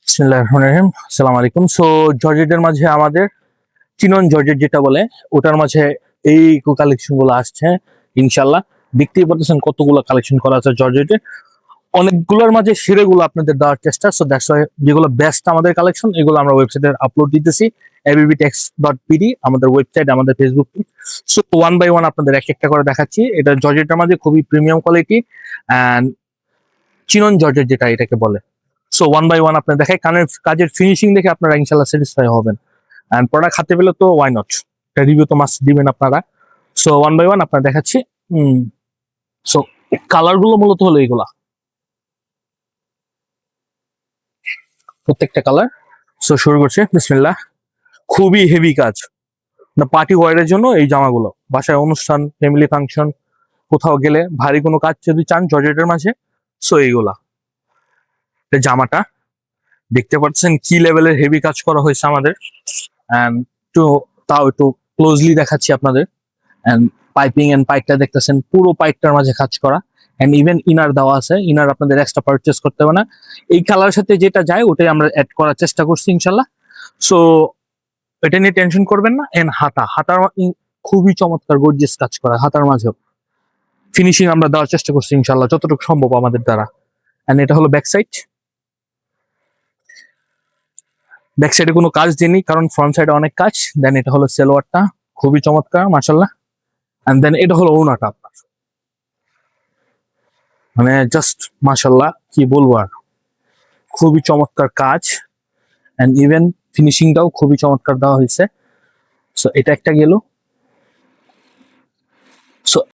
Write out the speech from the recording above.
বিসমিল্লাহির রহমানির রহিম। আসসালামু আলাইকুম। সো জর্জেটের মাঝে আমাদের চিনন জর্জেট যেটা বলে ওটার মাঝে এই কালেকশন গুলো আসছে ইনশাল্লাহ। দেখতেই পাচ্ছেন কতগুলো কালেকশন করা আছে জর্জেটের, অনেকগুলোর মাঝে সেরেগুলো আপনাদের দেওয়ার চেষ্টা। সো দ্যাটস ওয়াই যেগুলো বেস্ট আমাদের কালেকশন এগুলো আমরা ওয়েবসাইটে আপলোড দিতেছি, abbtex.pd আমাদের ওয়েবসাইট, আমাদের Facebook. So one by one আপনাদের এক একটা করে দেখাচ্ছি। এটা জর্জেটের মাঝে খুবই premium quality and chinon georgette যেটা এটাকে বলে। সো ওয়ান বাই ওয়ান আপনার দেখায়, কাজের ফিনিশিং দেখে আপনারা ইনশাল্লাহ স্যাটিসফাই হবেন। অ্যান্ড প্রোডাক্ট হাতে পেলে তো ওয়াই নট, এটা রিভিউ তো মাস্ট দিবেন আপনারা। সো ওয়ান বাই ওয়ান আপনার দেখাচ্ছি। সো কালার গুলো মূলত হলো এইগুলা, প্রত্যেকটা কালার। সো শুরু করছে বিসমিল্লাহ। খুবই হেভি কাজ, পার্টি ওয়ারের জন্য এই জামাগুলো, বাসায় অনুষ্ঠান, ফ্যামিলি ফাংশন, কোথাও গেলে ভারী কোনো কাজ যদি চান জর্জেটের মাঝে, সো এইগুলা। জামাটা দেখতে পাচ্ছেন কি লেভেলের হেভি কাজ করা হয়েছে আমাদের। অ্যান্ড একটু তাও একটু ক্লোজলি দেখাচ্ছি আপনাদের। অ্যান্ড পাইপিং এন্ড পাইপটা দেখতেছেন, পুরো পাইপটার মাঝে কাজ করা। অ্যান্ড ইভেন ইনার দেওয়া আছে, ইনার আপনাদের এক্সট্রা পারচেস করতে হবে না। এই কালারের সাথে যেটা যায় ওটাই আমরা অ্যাড করার চেষ্টা করছি ইনশাল্লাহ। সো এটা নিয়ে টেনশন করবেন না। এন্ড হাতার খুবই চমৎকার গর্জিয়াস কাজ করা, হাতার মাঝেও ফিনিশিং আমরা দেওয়ার চেষ্টা করছি ইনশাল্লাহ যতটুকু সম্ভব আমাদের দ্বারা। অ্যান্ড এটা হলো ব্যাক সাইড। ব্যাক সাইডে কোনো কাজ দিইনি কারণ ফ্রন্ট সাইডে অনেক কাজ। দেন এটা হলো সেলোয়ারটা, খুবই চমৎকার মাশাল্লাহ। এন্ড দেন এটা হলো ওনাটা আপনার, মানে জাস্ট মাশাল্লাহ কি বলবো আর, খুবই চমৎকার কাজ। এন্ড ইভেন ফিনিশিংটাও খুবই চমৎকার দেওয়া হয়েছে। সো এটা একটা গেল। সো